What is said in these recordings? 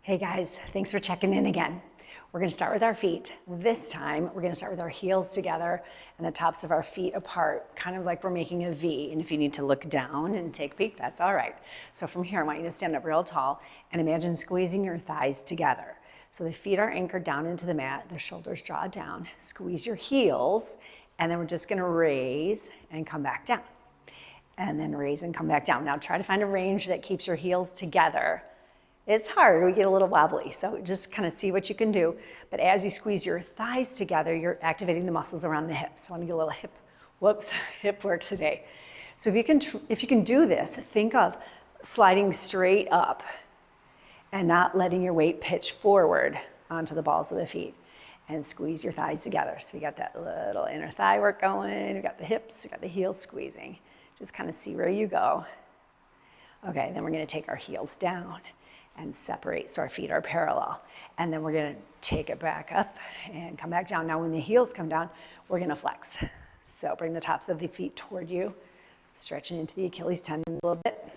Hey guys, thanks for checking in again. We're gonna start with our feet. This time, we're gonna start with our heels together and the tops of our feet apart, kind of like we're making a V. And if you need to look down and take a peek, that's all right. So from here, I want you to stand up real tall and imagine squeezing your thighs together. So the feet are anchored down into the mat, the shoulders draw down, squeeze your heels, and then we're just gonna raise and come back down. And then raise and come back down. Now try to find a range that keeps your heels together. It's hard, we get a little wobbly, so just kind of see what you can do. But as you squeeze your thighs together, you're activating the muscles around the hips. I want to get a little hip work today. So if you can do this, think of sliding straight up and not letting your weight pitch forward onto the balls of the feet. And squeeze your thighs together. So we got that little inner thigh work going, we got the hips, we got the heels squeezing. Just kind of see where you go. Okay, then we're gonna take our heels down and separate so our feet are parallel. And then we're gonna take it back up and come back down. Now when the heels come down, we're gonna flex. So bring the tops of the feet toward you, stretching into the Achilles tendon a little bit.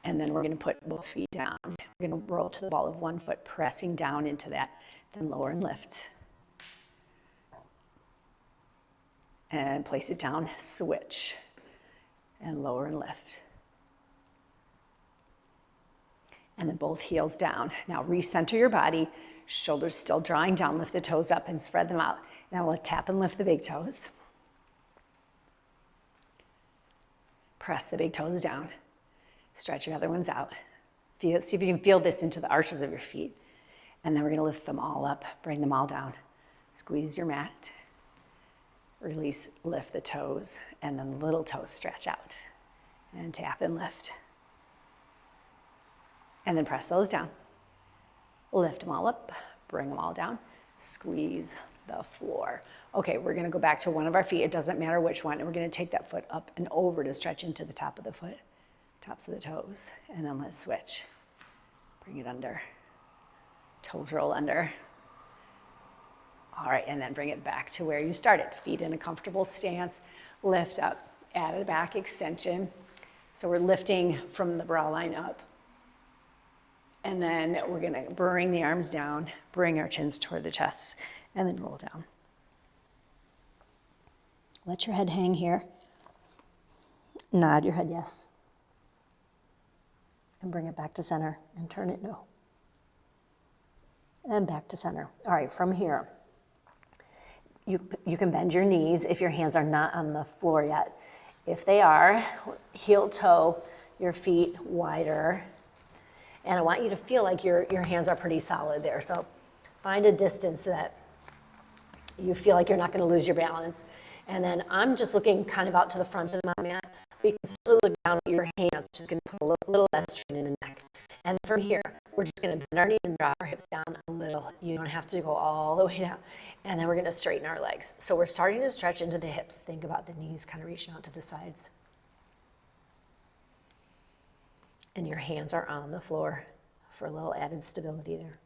And then we're gonna put both feet down. We're gonna roll to the ball of one foot, pressing down into that, then lower and lift. And place it down, switch, and lower and lift. And then both heels down. Now recenter your body, shoulders still drawing down, lift the toes up and spread them out. Now we'll tap and lift the big toes. Press the big toes down. Stretch your other ones out. See if you can feel this into the arches of your feet. And then we're gonna lift them all up, bring them all down. Squeeze your mat. Release, lift the toes, and then little toes stretch out. And tap and lift. And then press those down. Lift them all up, bring them all down, squeeze the floor. Okay, we're gonna go back to one of our feet. It doesn't matter which one. And we're gonna take that foot up and over to stretch into the top of the foot, tops of the toes. And then let's switch. Bring it under. Toes roll under. All right, and then bring it back to where you started. Feet in a comfortable stance, lift up, add a back extension. So we're lifting from the bra line up. And then we're gonna bring the arms down, bring our chins toward the chest, and then roll down. Let your head hang here. Nod your head yes. And bring it back to center and turn it no. And back to center. All right, from here, you can bend your knees if your hands are not on the floor yet. If they are, heel toe your feet wider. And I want you to feel like your hands are pretty solid there. So find a distance that you feel like you're not gonna lose your balance. And then I'm just looking kind of out to the front of my mat. But you can still look down at your hands, just gonna put a little less strain in the neck. And from here, we're just gonna bend our knees and drop our hips down a little. You don't have to go all the way down. And then we're gonna straighten our legs. So we're starting to stretch into the hips. Think about the knees kind of reaching out to the sides. And your hands are on the floor for a little added stability there.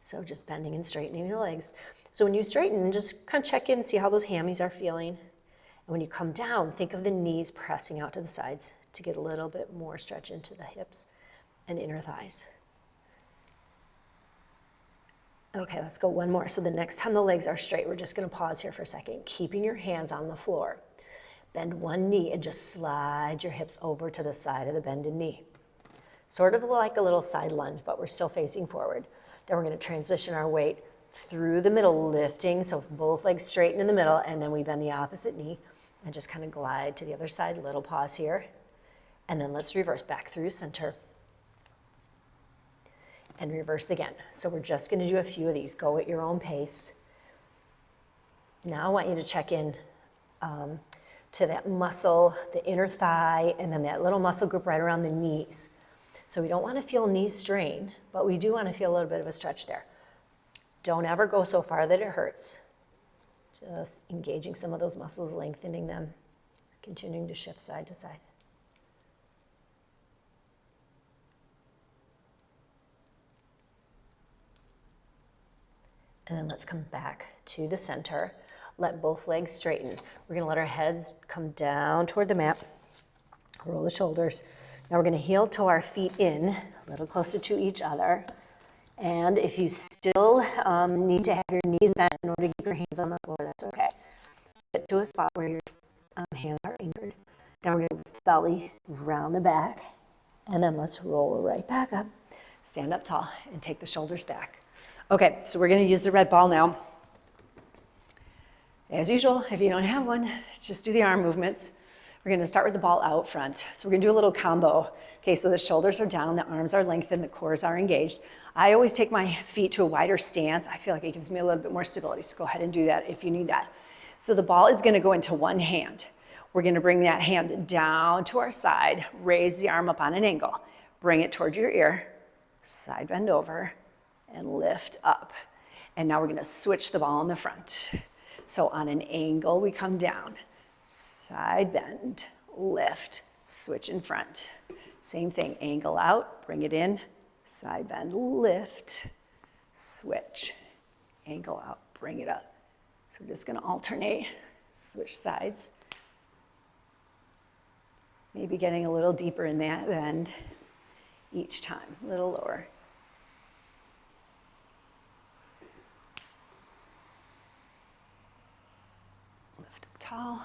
So just bending and straightening the legs. So when you straighten, just kind of check in, see how those hammies are feeling. And when you come down, think of the knees pressing out to the sides to get a little bit more stretch into the hips and inner thighs. Okay, let's go one more. So the next time the legs are straight, we're just gonna pause here for a second, keeping your hands on the floor. Bend one knee and just slide your hips over to the side of the bended knee. Sort of like a little side lunge, but we're still facing forward. Then we're gonna transition our weight through the middle, lifting, so both legs straighten in the middle, and then we bend the opposite knee and just kind of glide to the other side. Little pause here. And then let's reverse back through center. And reverse again. So we're just gonna do a few of these. Go at your own pace. Now I want you to check in to that muscle, the inner thigh, and then that little muscle group right around the knees. So we don't want to feel knee strain, but we do want to feel a little bit of a stretch there. Don't ever go so far that it hurts. Just engaging some of those muscles, lengthening them, continuing to shift side to side. And then let's come back to the center. Let both legs straighten. We're gonna let our heads come down toward the mat. roll the shoulders. Now we're gonna heel toe our feet in, a little closer to each other. And if you still need to have your knees bent in order to keep your hands on the floor, that's okay. Sit to a spot where your hands are anchored. Then we're gonna belly round the back, and then let's roll right back up. Stand up tall and take the shoulders back. Okay, so we're gonna use the red ball now. As usual, if you don't have one, just do the arm movements. We're gonna start with the ball out front. So we're gonna do a little combo. Okay, so the shoulders are down, the arms are lengthened, the cores are engaged. I always take my feet to a wider stance. I feel like it gives me a little bit more stability, so go ahead and do that if you need that. So the ball is gonna go into one hand. We're gonna bring that hand down to our side, raise the arm up on an angle, bring it towards your ear, side bend over, and lift up. And now we're gonna switch the ball in the front. So on an angle, we come down, side bend, lift, switch in front. Same thing, angle out, bring it in, side bend, lift, switch, angle out, bring it up. So we're just gonna alternate, switch sides. Maybe getting a little deeper in that bend each time, a little lower. Lift up tall.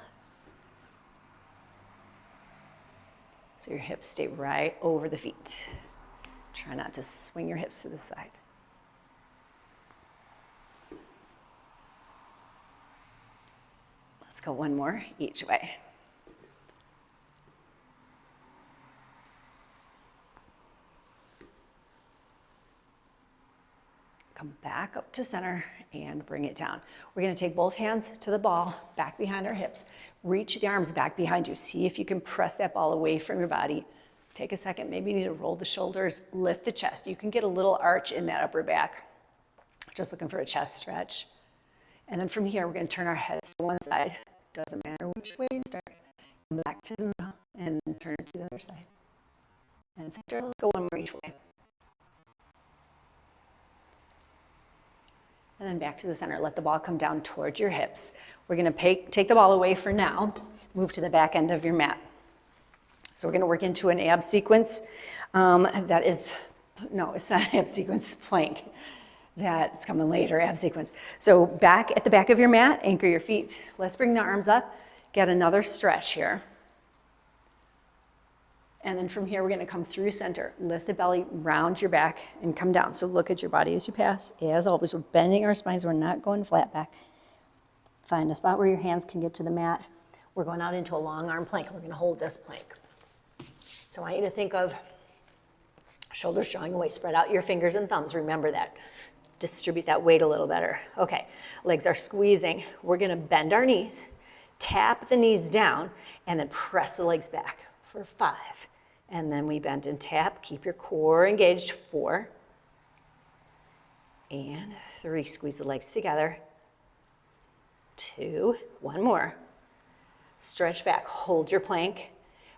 So your hips stay right over the feet. Try not to swing your hips to the side. Let's go one more each way. Come back up to center and bring it down. We're gonna take both hands to the ball, back behind our hips. Reach the arms back behind you. See if you can press that ball away from your body. Take a second, maybe you need to roll the shoulders, lift the chest. You can get a little arch in that upper back. Just looking for a chest stretch. And then from here, we're gonna turn our heads to one side. Doesn't matter which way you start. Come back to the middle and then turn to the other side. And center, let's go one more each way. And then back to the center. Let the ball come down towards your hips. We're gonna take the ball away for now. Move to the back end of your mat. So we're gonna work into an ab sequence. No, it's not ab sequence, plank. That's coming later, ab sequence. So back at the back of your mat, anchor your feet. Let's bring the arms up. Get another stretch here. And then from here, we're gonna come through center. Lift the belly, round your back, and come down. So look at your body as you pass. As always, we're bending our spines. We're not going flat back. Find a spot where your hands can get to the mat. We're going out into a long arm plank. We're gonna hold this plank. So I want you to think of shoulders drawing away. Spread out your fingers and thumbs. Remember that. Distribute that weight a little better. Okay, legs are squeezing. We're gonna bend our knees, tap the knees down, and then press the legs back for 5. And then we bend and tap. Keep your core engaged. 4 and 3. Squeeze the legs together. 2, one more. Stretch back, hold your plank.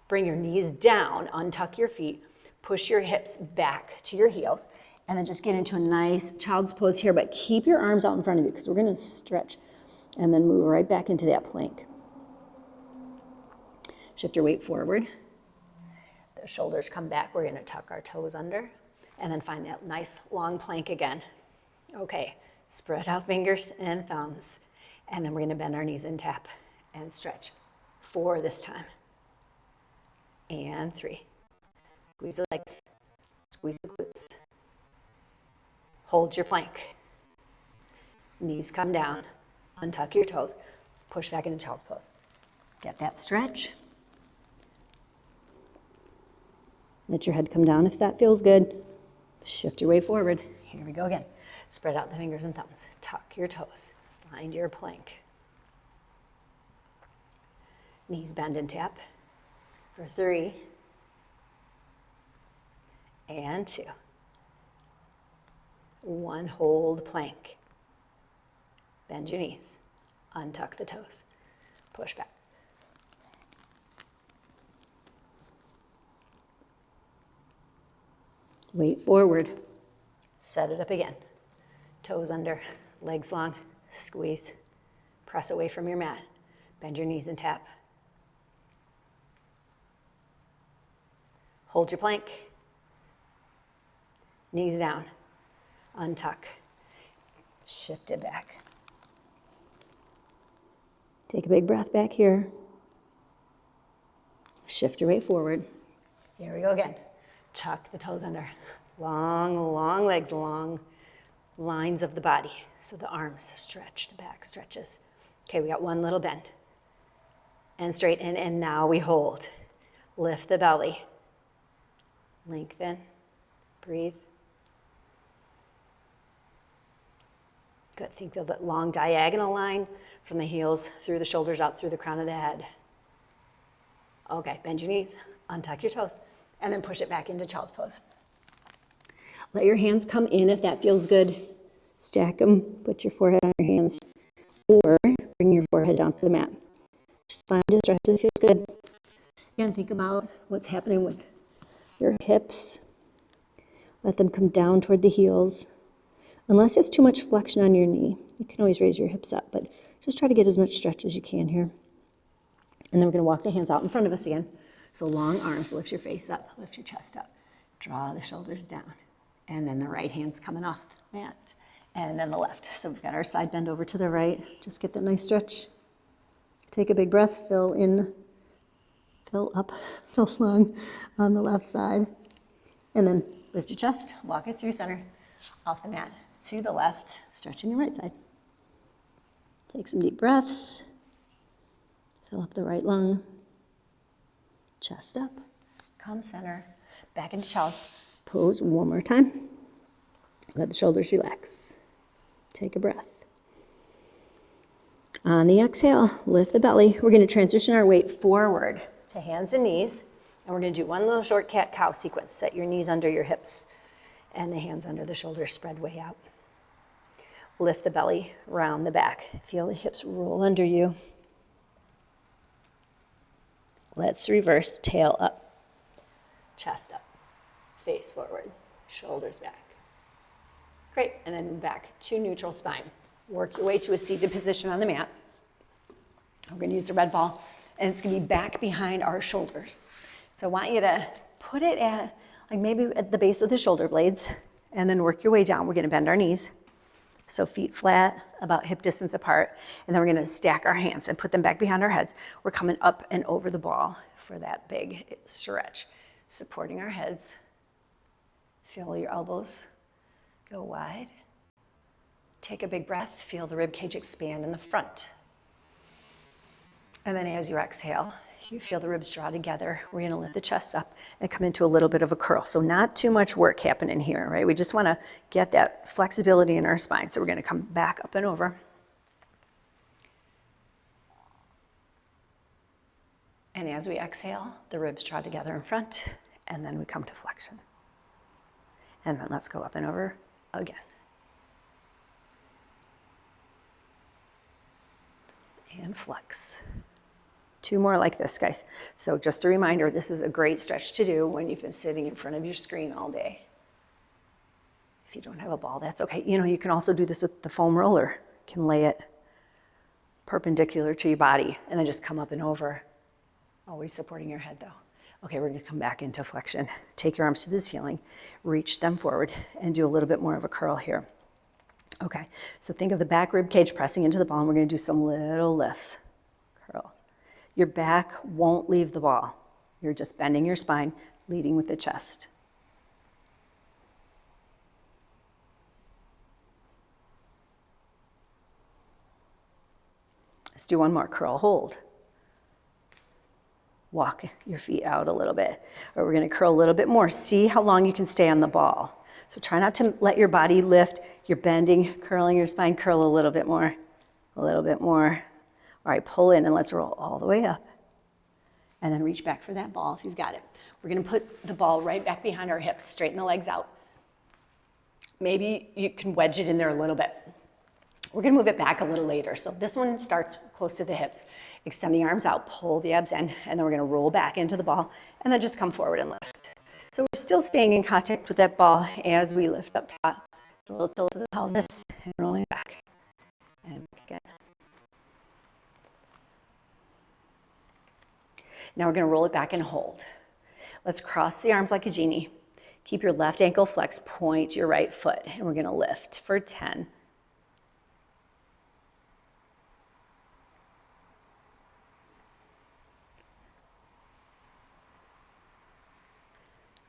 Bring your knees down, untuck your feet, push your hips back to your heels, and then just get into a nice child's pose here, but keep your arms out in front of you because we're gonna stretch and then move right back into that plank. Shift your weight forward. The shoulders come back. We're gonna tuck our toes under and then find that nice long plank again. Okay, spread out fingers and thumbs. And then we're gonna bend our knees and tap and stretch. 4 this time. And 3. Squeeze the legs, squeeze the glutes. Hold your plank. Knees come down, untuck your toes, push back into child's pose. Get that stretch. Let your head come down if that feels good. Shift your way forward. Here we go again. Spread out the fingers and thumbs. Tuck your toes. Find your plank. Knees bend and tap for 3 and 2. 1, hold plank. Bend your knees. Untuck the toes. Push back. Weight forward. Set it up again. Toes under, legs long, squeeze. Press away from your mat. Bend your knees and tap. Hold your plank. Knees down. Untuck. Shift it back. Take a big breath back here. Shift your weight forward. Here we go again. Tuck the toes under. Long, long legs, long lines of the body. So the arms stretch, the back stretches. Okay, we got one little bend. And straighten, and now we hold. Lift the belly. Lengthen. Breathe. Good. Think of that long diagonal line from the heels through the shoulders out through the crown of the head. Okay, bend your knees, untuck your toes, and then push it back into child's pose. Let your hands come in if that feels good. Stack them, put your forehead on your hands, or bring your forehead down to the mat. Just find a stretch that feels good. Again, think about what's happening with your hips. Let them come down toward the heels. Unless it's too much flexion on your knee, you can always raise your hips up, but just try to get as much stretch as you can here. And then we're gonna walk the hands out in front of us again. So long arms, lift your face up, lift your chest up, draw the shoulders down. And then the right hand's coming off the mat. And then the left. So we've got our side bend over to the right. Just get that nice stretch. Take a big breath, fill in, fill up, fill lung on the left side. And then lift your chest, walk it through center, off the mat. To the left, stretching your right side. Take some deep breaths. Fill up the right lung. Chest up. Come center. Back into child's pose one more time. Let the shoulders relax. Take a breath. On the exhale, lift the belly. We're going to transition our weight forward to hands and knees. And we're going to do one little short cat-cow sequence. Set your knees under your hips and the hands under the shoulders, spread way out. Lift the belly, round the back. Feel the hips roll under you. Let's reverse, tail up, chest up, face forward, shoulders back. Great, and then back to neutral spine. Work your way to a seated position on the mat. We're gonna use the red ball, and it's gonna be back behind our shoulders. So I want you to put it at, like maybe at the base of the shoulder blades, and then work your way down. We're gonna bend our knees. So feet flat, about hip distance apart, and then we're gonna stack our hands and put them back behind our heads. We're coming up and over the ball for that big stretch. Supporting our heads. Feel your elbows go wide. Take a big breath, feel the rib cage expand in the front. And then as you exhale, you feel the ribs draw together. We're gonna lift the chest up and come into a little bit of a curl. So not too much work happening here, right? We just wanna get that flexibility in our spine. So we're gonna come back up and over. And as we exhale, the ribs draw together in front, and then we come to flexion. And then let's go up and over again. And flex. Two more like this, guys. So just a reminder, this is a great stretch to do when you've been sitting in front of your screen all day. If you don't have a ball, that's okay. You know, you can also do this with the foam roller. You can lay it perpendicular to your body and then just come up and over. Always supporting your head though. Okay, we're gonna come back into flexion. Take your arms to the ceiling, reach them forward, and do a little bit more of a curl here. Okay, so think of the back rib cage pressing into the ball, and we're gonna do some little lifts. Curl. Your back won't leave the ball. You're just bending your spine, leading with the chest. Let's do one more, curl, hold. Walk your feet out a little bit. Or we're gonna curl a little bit more. See how long you can stay on the ball. So try not to let your body lift. You're bending, curling your spine, curl a little bit more, a little bit more. All right, pull in and let's roll all the way up. And then reach back for that ball if you've got it. We're gonna put the ball right back behind our hips, straighten the legs out. Maybe you can wedge it in there a little bit. We're gonna move it back a little later. So this one starts close to the hips. Extend the arms out, pull the abs in, and then we're gonna roll back into the ball, and then just come forward and lift. So we're still staying in contact with that ball as we lift up top. A little tilt to the pelvis, and rolling back. And back again. Now we're gonna roll it back and hold. Let's cross the arms like a genie. Keep your left ankle flexed, point your right foot, and we're gonna lift for 10.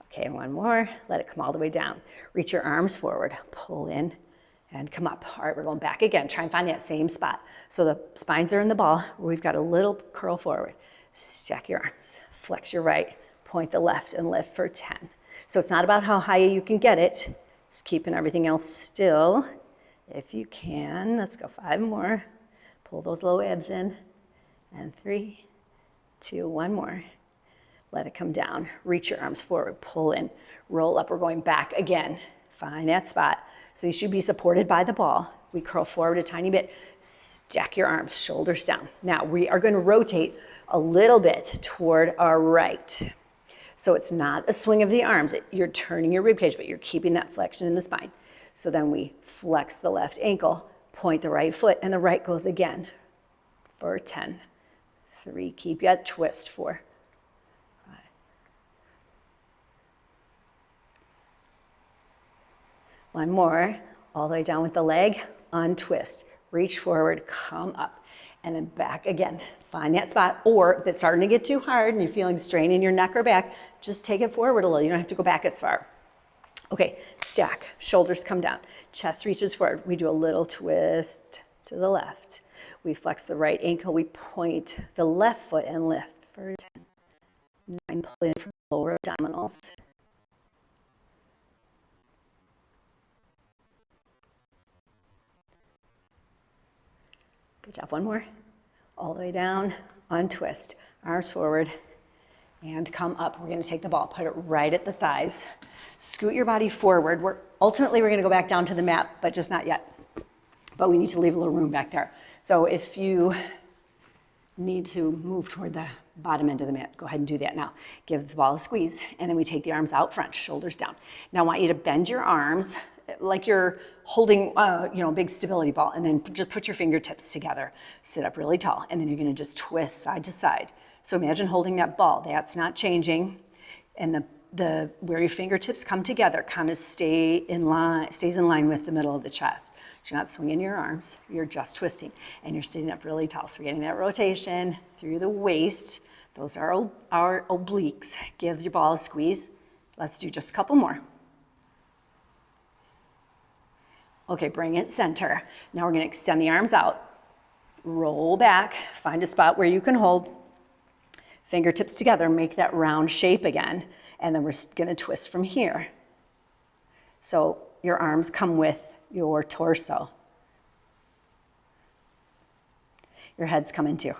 Okay, one more. Let it come all the way down. Reach your arms forward, pull in, and come up. All right, we're going back again. Try and find that same spot. So the spines are in the ball. We've got a little curl forward. Stack your arms, flex your right, point the left, and lift for 10. So it's not about how high you can get it. It's keeping everything else still. If you can, let's go 5 more. Pull those low abs in. And 3, 2, 1 more. Let it come down. Reach your arms forward, pull in, roll up. We're going back again. Find that spot. So you should be supported by the ball. We curl forward a tiny bit. Stack your arms, shoulders down. Now we are going to rotate a little bit toward our right. So it's not a swing of the arms. You're turning your rib cage, but you're keeping that flexion in the spine. So then we flex the left ankle, point the right foot, and the right goes again for 10. 3, keep that twist. 4, 5. One more, all the way down with the leg, untwist. Reach forward, come up, and then back again. Find that spot, or if it's starting to get too hard and you're feeling strain in your neck or back, just take it forward a little. You don't have to go back as far. Okay, stack, shoulders come down, chest reaches forward. We do a little twist to the left. We flex the right ankle, we point the left foot and lift for 10. 9, pull in from the lower abdominals. Good job, one more. All the way down, untwist, arms forward, and come up. We're gonna take the ball, put it right at the thighs. Scoot your body forward. Ultimately, we're gonna go back down to the mat, but just not yet. But we need to leave a little room back there. So if you need to move toward the bottom end of the mat, go ahead and do that now. Give the ball a squeeze, and then we take the arms out front, shoulders down. Now I want you to bend your arms like you're holding a big stability ball, and then just put your fingertips together. Sit up really tall, and then you're gonna just twist side to side. So imagine holding that ball. That's not changing. And the where your fingertips come together kind of stays in line with the middle of the chest. You're not swinging your arms, you're just twisting, and you're sitting up really tall. So we're getting that rotation through the waist. Those are our obliques. Give your ball a squeeze. Let's do just a couple more. Okay, bring it center. Now we're gonna extend the arms out. Roll back, find a spot where you can hold. Fingertips together, make that round shape again, and then we're gonna twist from here. So your arms come with your torso. Your head's coming too.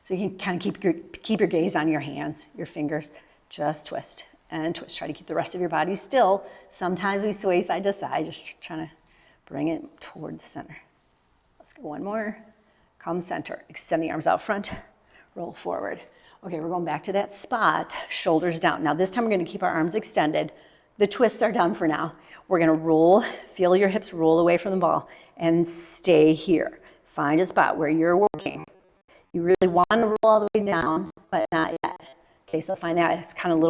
So you can kind of keep your gaze on your hands, your fingers, just twist and twist. Try to keep the rest of your body still. Sometimes we sway side to side, just trying to bring it toward the center. Let's go one more. Come center, extend the arms out front, roll forward. Okay, we're going back to that spot, shoulders down. Now this time we're gonna keep our arms extended. The twists are done for now. We're gonna roll, feel your hips roll away from the ball and stay here. Find a spot where you're working. You really want to roll all the way down, but not yet. Okay, so find that, it's kind of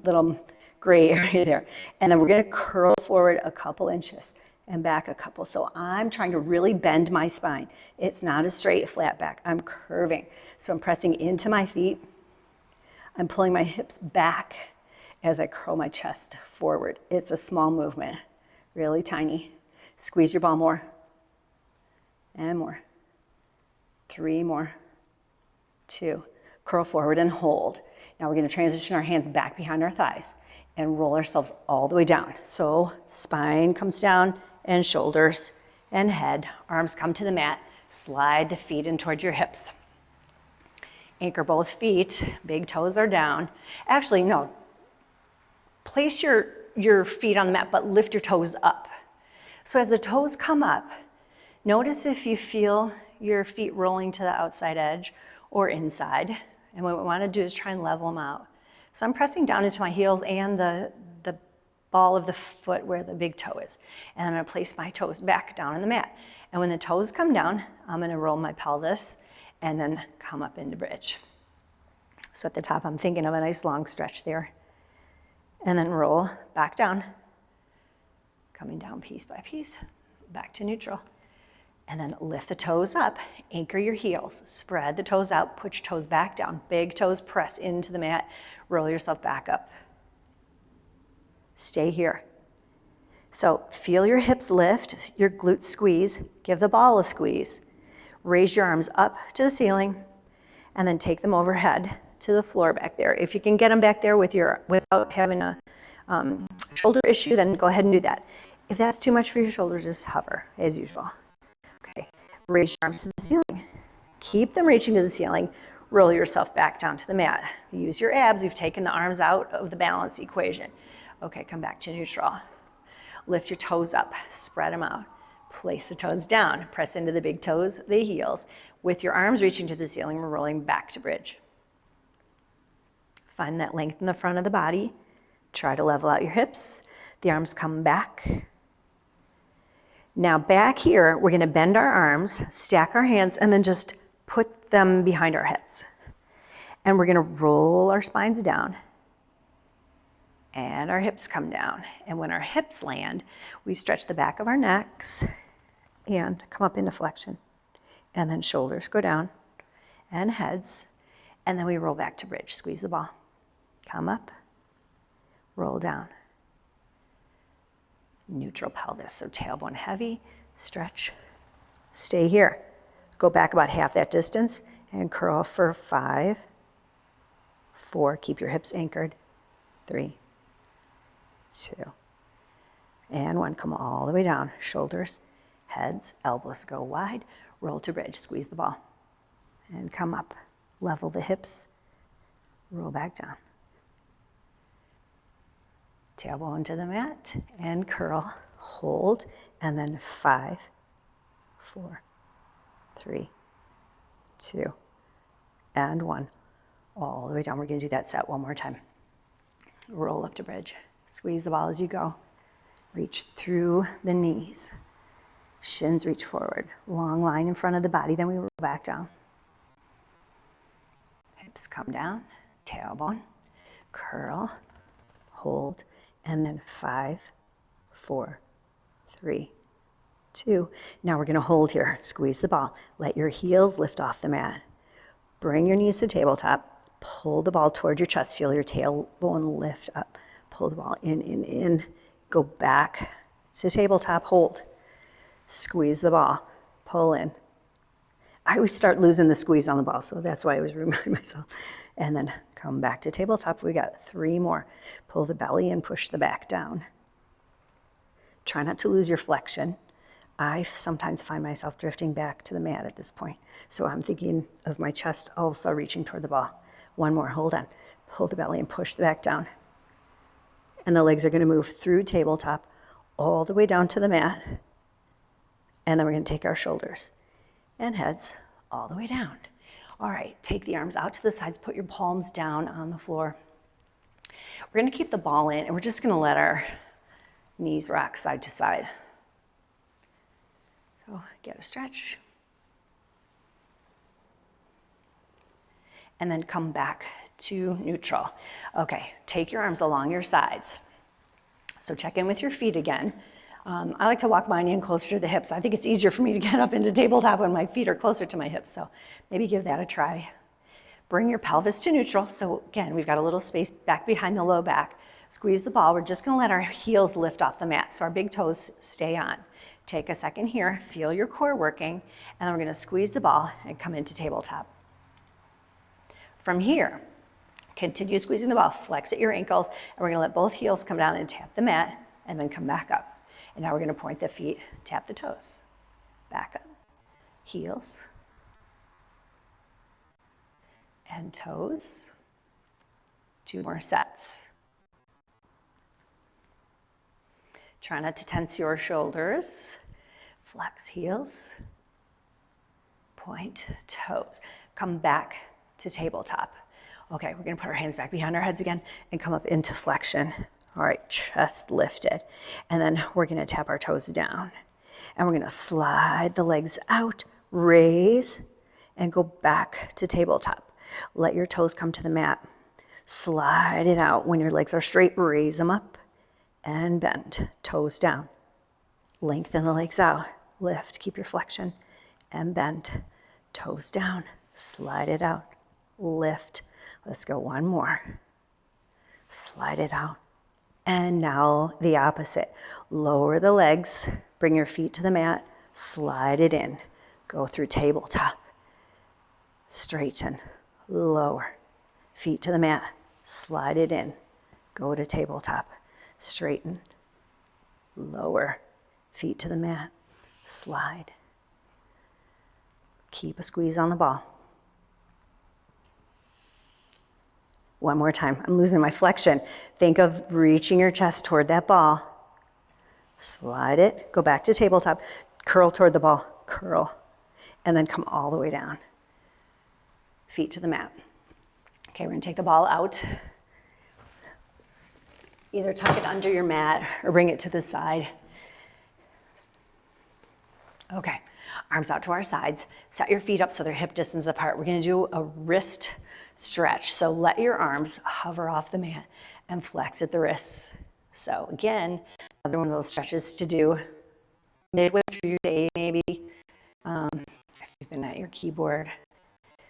little gray area there. And then we're gonna curl forward a couple inches and back a couple. So I'm trying to really bend my spine. It's not a straight flat back, I'm curving. So I'm pressing into my feet. I'm pulling my hips back as I curl my chest forward. It's a small movement, really tiny. Squeeze your ball more, and more. 3 more, 2. Curl forward and hold. Now we're gonna transition our hands back behind our thighs and roll ourselves all the way down. So spine comes down and shoulders and head. Arms come to the mat. Slide the feet in towards your hips. Anchor both feet, big toes are down. Actually, no. Place your feet on the mat, but lift your toes up. So as the toes come up, notice if you feel your feet rolling to the outside edge or inside. And what we want to do is try and level them out. So I'm pressing down into my heels and the ball of the foot where the big toe is. And I'm going to place my toes back down on the mat. And when the toes come down, I'm going to roll my pelvis and then come up into bridge. So at the top, I'm thinking of a nice long stretch there. and then roll back down, coming down piece by piece, back to neutral. And then lift the toes up, anchor your heels, spread the toes out, put your toes back down, big toes press into the mat, roll yourself back up. Stay here. So feel your hips lift, your glutes squeeze, give the ball a squeeze. Raise your arms up to the ceiling, and then take them overhead to the floor back there. If you can get them back there without having a shoulder issue, then go ahead and do that. If that's too much for your shoulders, just hover as usual. Okay, raise your arms to the ceiling. Keep them reaching to the ceiling. Roll yourself back down to the mat. Use your abs. We've taken the arms out of the balance equation. Okay, come back to neutral. Lift your toes up, spread them out. Place the toes down. Press into the big toes, the heels. With your arms reaching to the ceiling, we're rolling back to bridge. Find that length in the front of the body. Try to level out your hips. The arms come back. Now back here, we're going to bend our arms, stack our hands, and then just put them behind our heads. And we're going to roll our spines down. And our hips come down. And when our hips land, we stretch the back of our necks and come up into flexion. And then shoulders go down and heads. And then we roll back to bridge. Squeeze the ball. Come up, roll down. Neutral pelvis, so tailbone heavy, stretch. Stay here. Go back about half that distance and curl for 5, 4, keep your hips anchored, 3, 2, and 1. Come all the way down. Shoulders, heads, elbows go wide. Roll to bridge. Squeeze the ball. And come up. Level the hips. Roll back down. Tailbone to the mat and curl. Hold. And then 5, 4, 3, 2, and 1. All the way down. We're going to do that set one more time. Roll up to bridge. Squeeze the ball as you go. Reach through the knees. Shins reach forward. Long line in front of the body. Then we roll back down. Hips come down. Tailbone. Curl. Hold. And then 5, 4, 3, 2. Now we're going to hold here. Squeeze the ball. Let your heels lift off the mat. Bring your knees to tabletop. Pull the ball toward your chest. Feel your tailbone lift up. Pull the ball in. Go back to tabletop. Hold. Squeeze the ball. Pull in. I always start losing the squeeze on the ball, so that's why I always remind myself. And then come back to tabletop. We got 3 more. Pull the belly and push the back down. Try not to lose your flexion. I sometimes find myself drifting back to the mat at this point. So I'm thinking of my chest also reaching toward the ball. 1 more, hold on. Pull the belly and push the back down. And the legs are going to move through tabletop all the way down to the mat. And then we're going to take our shoulders and heads all the way down. All right, take the arms out to the sides, put your palms down on the floor. We're going to keep the ball in, and we're just going to let our knees rock side to side. So get a stretch. And then come back to neutral. Okay, take your arms along your sides. So check in with your feet again. I like to walk mine in closer to the hips. I think it's easier for me to get up into tabletop when my feet are closer to my hips. So maybe give that a try. Bring your pelvis to neutral. So again, we've got a little space back behind the low back. Squeeze the ball. We're just going to let our heels lift off the mat so our big toes stay on. Take a second here. Feel your core working. And then we're going to squeeze the ball and come into tabletop. From here, continue squeezing the ball. Flex at your ankles. And we're going to let both heels come down and tap the mat and then come back up. And now we're going to point the feet, tap the toes. Back up. Heels. And toes. 2 more sets. Try not to tense your shoulders. Flex heels. Point toes. Come back to tabletop. Okay, we're going to put our hands back behind our heads again and come up into flexion. All right, chest lifted. And then we're going to tap our toes down. And we're going to slide the legs out, raise, and go back to tabletop. Let your toes come to the mat. slide it out. When your legs are straight, raise them up and bend, toes down. Lengthen the legs out, lift, keep your flexion, and bend, toes down, slide it out, lift. Let's go one more. Slide it out. And now the opposite. Lower the legs, bring your feet to the mat, slide it in. Go through tabletop. Straighten, lower. Feet to the mat, slide it in. Go to tabletop. Straighten, lower. Feet to the mat, slide. Keep a squeeze on the ball. One more time. I'm losing my flexion. Think of reaching your chest toward that ball. Slide it. Go back to tabletop. Curl toward the ball. Curl. And then come all the way down. Feet to the mat. Okay, we're going to take the ball out. Either tuck it under your mat or bring it to the side. Okay, arms out to our sides. Set your feet up so they're hip distance apart. We're going to do a wrist stretch. So let your arms hover off the mat and flex at the wrists. So again, another one of those stretches to do midway through your day, maybe. If you've been at your keyboard,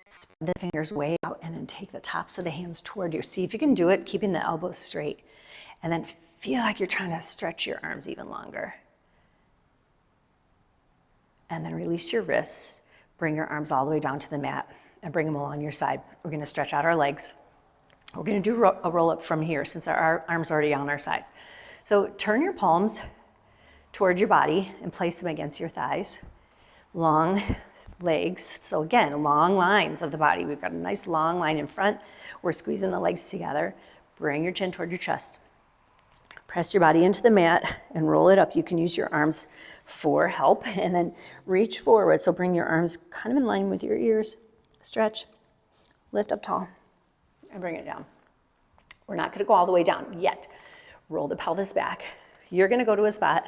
spread the fingers way out and then take the tops of the hands toward you. See if you can do it, keeping the elbows straight. And then feel like you're trying to stretch your arms even longer. And then release your wrists. Bring your arms all the way down to the mat and bring them along your side. We're going to stretch out our legs. We're going to do a roll up from here since our arms are already on our sides. So turn your palms toward your body and place them against your thighs. Long legs. So again, long lines of the body. We've got a nice long line in front. We're squeezing the legs together. Bring your chin toward your chest. Press your body into the mat and roll it up. You can use your arms for help and then reach forward. So bring your arms kind of in line with your ears. Stretch, lift up tall, and bring it down. We're not going to go all the way down yet. Roll the pelvis back. You're going to go to a spot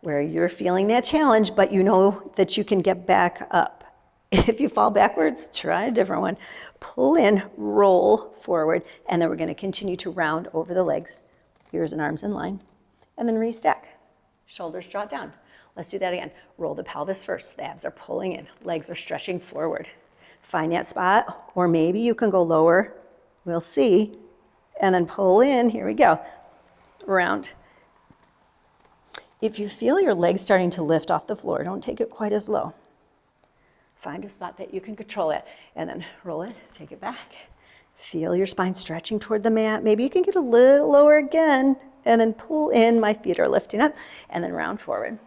where you're feeling that challenge, but you know that you can get back up. If you fall backwards, try a different one. Pull in, roll forward, and then we're going to continue to round over the legs. Ears and arms in line, and then restack. Shoulders draw down. Let's do that again. Roll the pelvis first. The abs are pulling in. Legs are stretching forward. Find that spot, or maybe you can go lower. We'll see. And then pull in. Here we go. Round. If you feel your legs starting to lift off the floor, don't take it quite as low. Find a spot that you can control it, and then roll it, take it back. Feel your spine stretching toward the mat. Maybe you can get a little lower again, and then pull in. My feet are lifting up, and then round forward.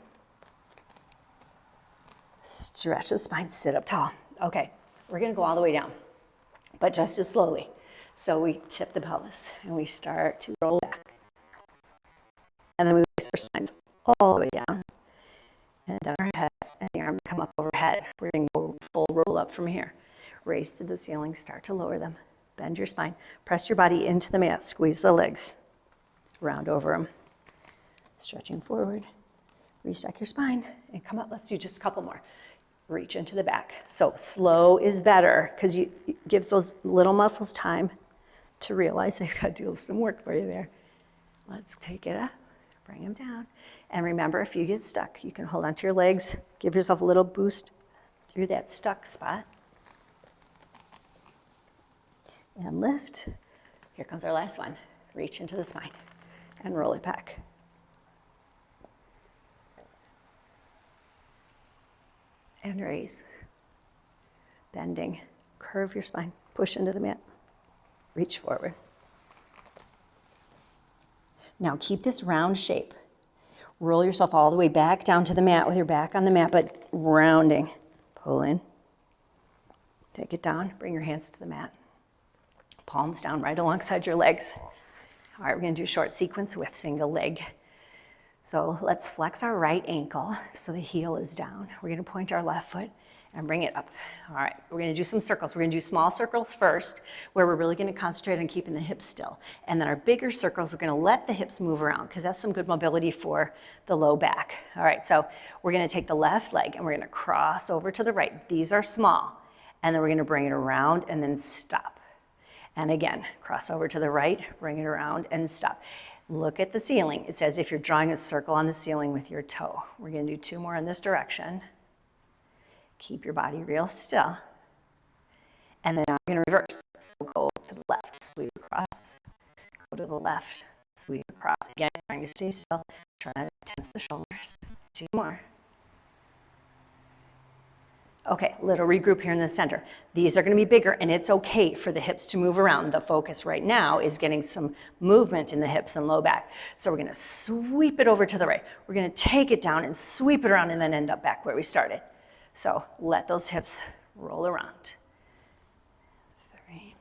Stretch the spine, sit up tall. Okay, we're gonna go all the way down, but just as slowly. So we tip the pelvis, and we start to roll back. And then we release our spines all the way down. And then our heads and the arms come up overhead. We're gonna go full roll up from here. Raise to the ceiling, start to lower them. Bend your spine. Press your body into the mat. Squeeze the legs. Round over them. Stretching forward. Restack your spine and come up. Let's do just a couple more. Reach into the back. So slow is better because it gives those little muscles time to realize they've got to do some work for you there. Let's take it up. Bring them down. And remember, if you get stuck, you can hold onto your legs. Give yourself a little boost through that stuck spot. And lift. Here comes our last one. Reach into the spine and roll it back. And raise. Bending. Curve your spine. Push into the mat. Reach forward. Now keep this round shape. Roll yourself all the way back down to the mat with your back on the mat, but rounding. Pull in. Take it down. Bring your hands to the mat. Palms down right alongside your legs. All right, we're going to do a short sequence with single leg. So let's flex our right ankle so the heel is down. We're going to point our left foot and bring it up. All right, we're going to do some circles. We're going to do small circles first, where we're really going to concentrate on keeping the hips still. And then our bigger circles, we're going to let the hips move around because that's some good mobility for the low back. All right, so we're going to take the left leg and we're going to cross over to the right. These are small. And then we're going to bring it around and then stop. And again, cross over to the right, bring it around and stop. Look at the ceiling. It's as if you're drawing a circle on the ceiling with your toe. We're gonna do 2 more in this direction. Keep your body real still. And then now we're gonna reverse. So go to the left, sweep across. Go to the left, sweep across. Again, trying to stay still. Try not to tense the shoulders. 2 more. Okay, little regroup here in the center. These are gonna be bigger, and it's okay for the hips to move around. The focus right now is getting some movement in the hips and low back. So we're gonna sweep it over to the right. We're gonna take it down and sweep it around and then end up back where we started. So let those hips roll around. 3.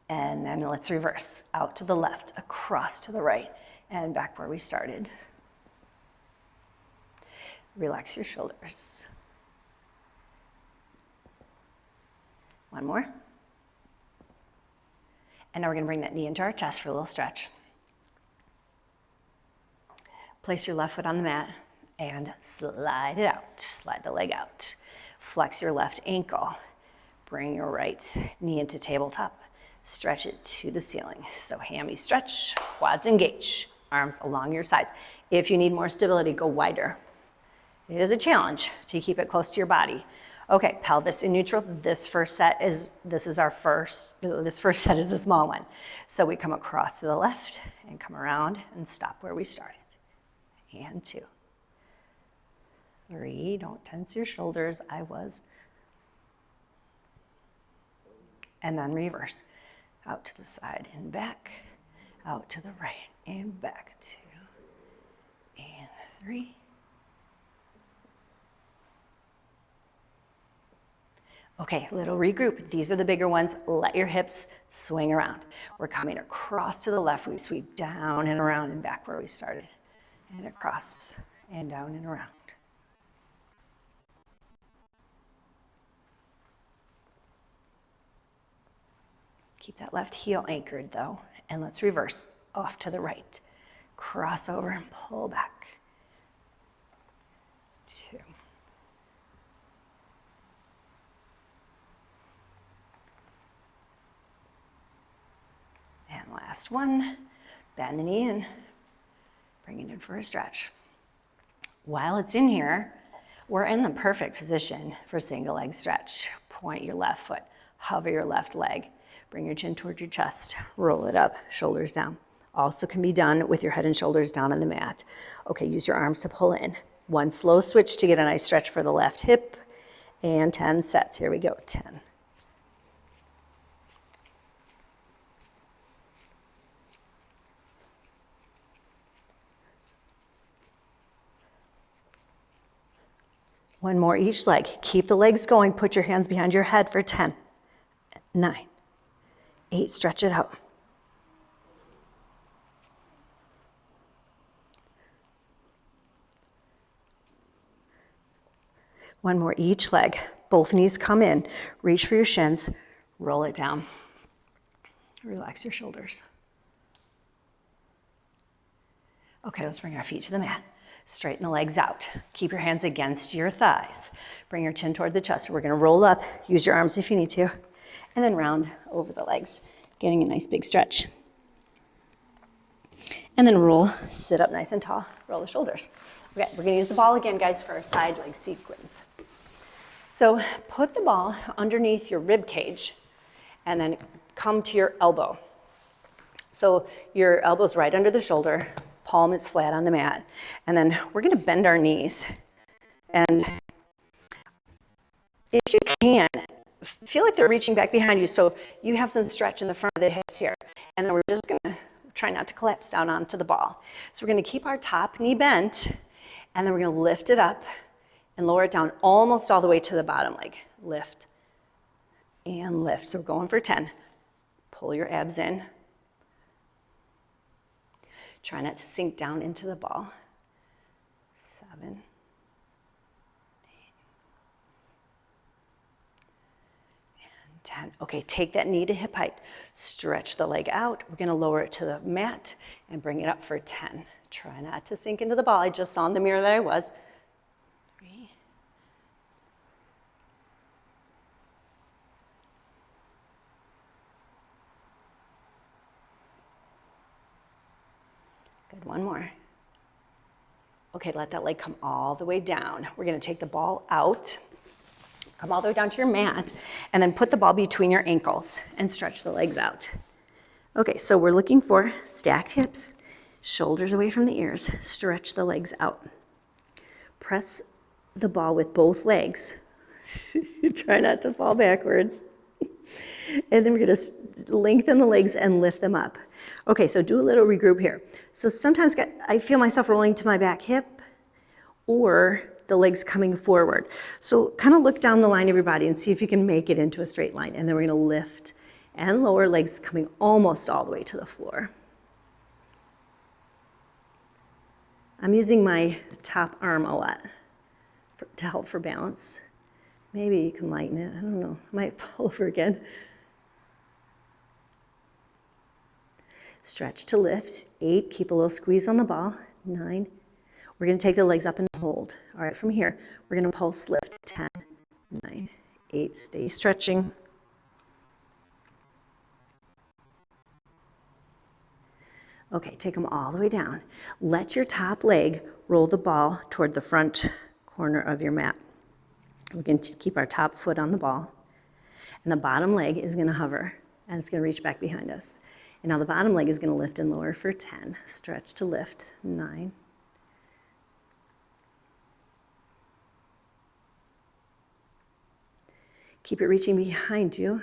And then let's reverse. Out to the left, across to the right, and back where we started. Relax your shoulders. 1 more. And now we're gonna bring that knee into our chest for a little stretch. Place your left foot on the mat and slide it out. Slide the leg out. Flex your left ankle. Bring your right knee into tabletop. Stretch it to the ceiling. So hammy stretch, quads engage, arms along your sides. If you need more stability, go wider. It is a challenge to keep it close to your body. Okay, pelvis in neutral. This first set is the small one. So we come across to the left and come around and stop where we started. And 2. 3, don't tense your shoulders. I was. And then reverse. Out to the side and back, out to the right and back. 2 and 3. Okay, little regroup. These are the bigger ones. Let your hips swing around. We're coming across to the left. We sweep down and around and back where we started. And across and down and around. Keep that left heel anchored though, and let's reverse off to the right. Cross over and pull back. 2. And last one, bend the knee in, bring it in for a stretch. While it's in here, we're in the perfect position for single leg stretch. Point your left foot, hover your left leg. Bring your chin towards your chest, roll it up, shoulders down. Also can be done with your head and shoulders down on the mat. Okay, use your arms to pull in. 1 slow switch to get a nice stretch for the left hip, and 10 sets. Here we go, 10. One more each leg. Keep the legs going. Put your hands behind your head for 10, 9, 8, stretch it out. 1 more each leg. Both knees come in. Reach for your shins. Roll it down. Relax your shoulders. Okay, let's bring our feet to the mat. Straighten the legs out. Keep your hands against your thighs. Bring your chin toward the chest. We're gonna roll up. Use your arms if you need to. And then round over the legs, getting a nice big stretch. And then roll, sit up nice and tall, roll the shoulders. Okay, we're gonna use the ball again, guys, for our side leg sequence. So put the ball underneath your rib cage and then come to your elbow. So your elbow's right under the shoulder, palm is flat on the mat. And then we're gonna bend our knees. And if you can, feel like they're reaching back behind you, so you have some stretch in the front of the hips here. And then we're just gonna try not to collapse down onto the ball. So we're gonna keep our top knee bent, and then we're gonna lift it up and lower it down almost all the way to the bottom leg. Lift and lift. So we're going for 10. Pull your abs in. Try not to sink down into the ball. 7, 10. Okay, take that knee to hip height. Stretch the leg out. We're gonna lower it to the mat and bring it up for 10. Try not to sink into the ball. I just saw in the mirror that I was. 3, Good, one more. Okay, let that leg come all the way down. We're gonna take the ball out, come all the way down to your mat, and then put the ball between your ankles and stretch the legs out. Okay, so we're looking for stacked hips, shoulders away from the ears, stretch the legs out. Press the ball with both legs. Try not to fall backwards. And then we're gonna lengthen the legs and lift them up. Okay, so do a little regroup here. So sometimes I feel myself rolling to my back hip or the legs coming forward. So kind of look down the line of your body and see if you can make it into a straight line. And then we're gonna lift and lower, legs coming almost all the way to the floor. I'm using my top arm a lot to help for balance. Maybe you can lighten it, I don't know, I might fall over again. Stretch to lift, 8, keep a little squeeze on the ball, 9. We're gonna take the legs up and hold. All right, from here, we're gonna pulse lift, 10, 9, 8, stay stretching. Okay, take them all the way down. Let your top leg roll the ball toward the front corner of your mat. We're going to keep our top foot on the ball, and the bottom leg is going to hover, and it's going to reach back behind us. And now the bottom leg is going to lift and lower for 10. Stretch to lift, 9. Keep it reaching behind you,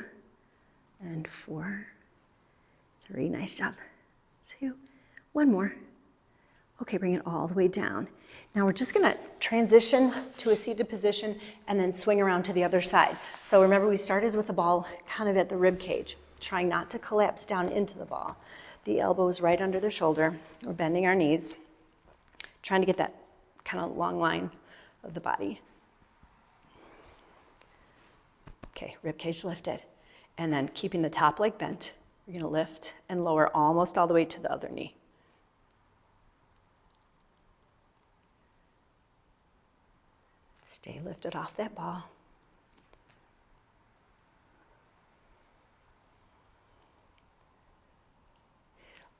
and 4, 3, nice job, 2, 1 more. Okay, bring it all the way down. Now we're just gonna transition to a seated position and then swing around to the other side. So remember, we started with the ball kind of at the rib cage, trying not to collapse down into the ball. The elbows right under the shoulder. We're bending our knees, trying to get that kind of long line of the body. Okay, rib cage lifted. And then keeping the top leg bent, we're gonna lift and lower almost all the way to the other knee. Stay lifted off that ball.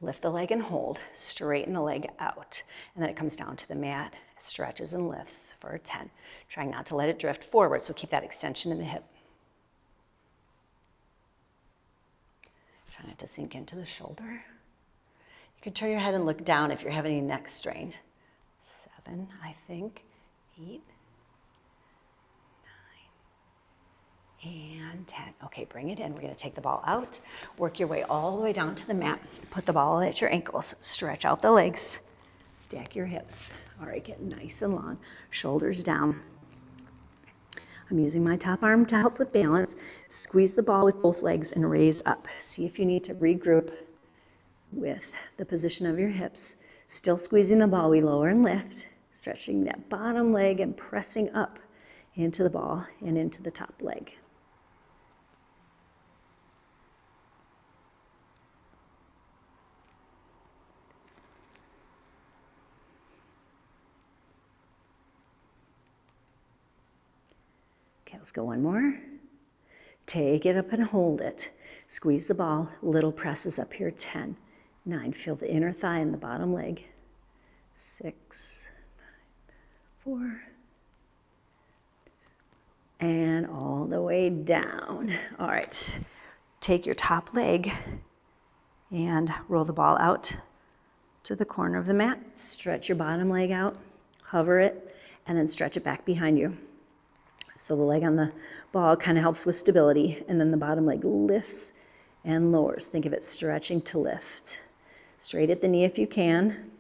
Lift the leg and hold, straighten the leg out. And then it comes down to the mat, stretches and lifts for 10. Trying not to let it drift forward, so keep that extension in the hip. Trying not to sink into the shoulder. You can turn your head and look down if you're having any neck strain. 7, I think, 8, and 10. Okay, bring it in. We're gonna take the ball out, work your way all the way down to the mat, put the ball at your ankles, stretch out the legs, stack your hips. All right, get nice and long, shoulders down. I'm using my top arm to help with balance. Squeeze the ball with both legs and raise up. See if you need to regroup with the position of your hips. Still squeezing the ball, we lower and lift, stretching that bottom leg and pressing up into the ball and into the top leg. Okay, let's go one more. Take it up and hold it. Squeeze the ball, little presses up here, 10, 9. Feel the inner thigh and the bottom leg. 6, 5, 4, and all the way down. All right, take your top leg and roll the ball out to the corner of the mat. Stretch your bottom leg out, hover it, and then stretch it back behind you. So the leg on the ball kind of helps with stability, and then the bottom leg lifts and lowers. Think of it stretching to lift. Straight at the knee if you can.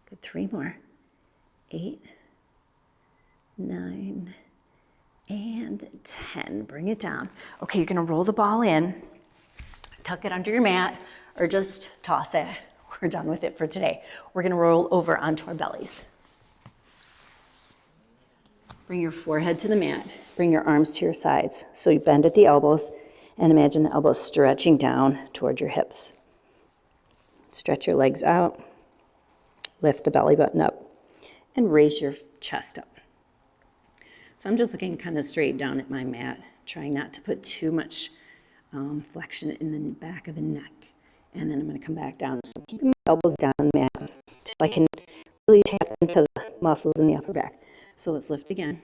Good, 3 more. 8, 9, and 10. Bring it down. Okay, you're gonna roll the ball in, tuck it under your mat, or just toss it. We're done with it for today. We're gonna roll over onto our bellies. Bring your forehead to the mat. Bring your arms to your sides. So you bend at the elbows and imagine the elbows stretching down toward your hips. Stretch your legs out. Lift the belly button up and raise your chest up. So I'm just looking kind of straight down at my mat, trying not to put too much flexion in the back of the neck. And then I'm going to come back down. So keeping my elbows down on the mat so I can really tap into the muscles in the upper back. So let's lift again.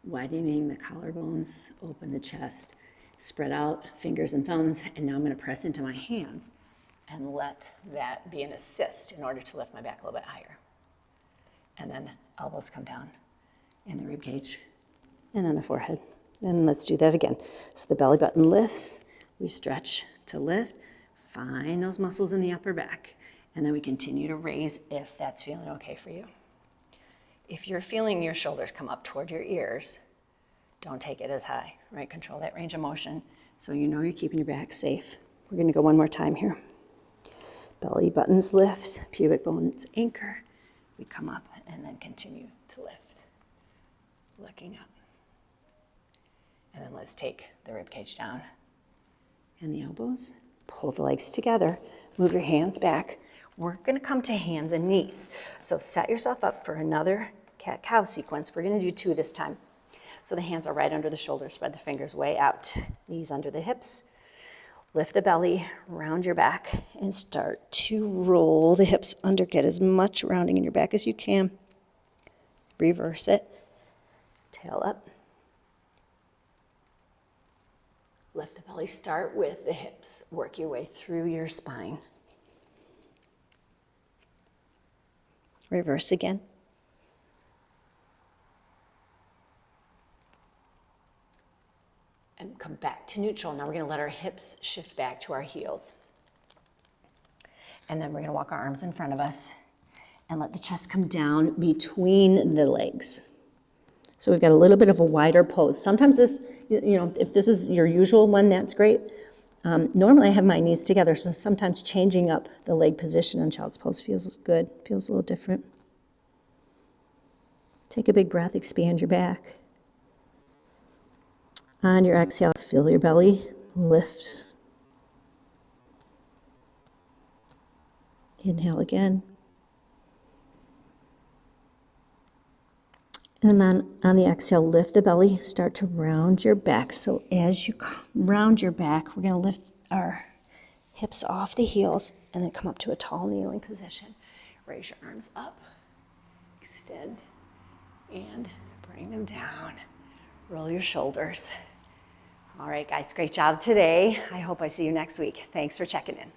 Widening the collarbones, open the chest, spread out fingers and thumbs, and now I'm going to press into my hands and let that be an assist in order to lift my back a little bit higher. And then elbows come down in the rib cage and on the forehead. And let's do that again. So the belly button lifts, we stretch to lift, find those muscles in the upper back, and then we continue to raise if that's feeling okay for you. If you're feeling your shoulders come up toward your ears, don't take it as high, right? Control that range of motion so you know you're keeping your back safe. We're gonna go one more time here. Belly buttons lift, pubic bones anchor. We come up and then continue to lift, looking up. And then let's take the rib cage down and the elbows. Pull the legs together, move your hands back. We're gonna come to hands and knees. So set yourself up for another cat-cow sequence. We're gonna do 2 this time. So the hands are right under the shoulders, spread the fingers way out, knees under the hips. Lift the belly, round your back, and start to roll the hips under. Get as much rounding in your back as you can. Reverse it, tail up. Lift the belly, start with the hips. Work your way through your spine. Reverse again. And come back to neutral. Now we're gonna let our hips shift back to our heels. And then we're gonna walk our arms in front of us and let the chest come down between the legs. So we've got a little bit of a wider pose. Sometimes this, if this is your usual one, that's great. Normally I have my knees together, so sometimes changing up the leg position on child's pose feels good, feels a little different. Take a big breath, expand your back. On your exhale, feel your belly lift. Inhale again. And then on the exhale, lift the belly, start to round your back. So as you round your back, we're gonna lift our hips off the heels and then come up to a tall kneeling position. Raise your arms up, extend, and bring them down. Roll your shoulders. All right, guys, great job today. I hope I see you next week. Thanks for checking in.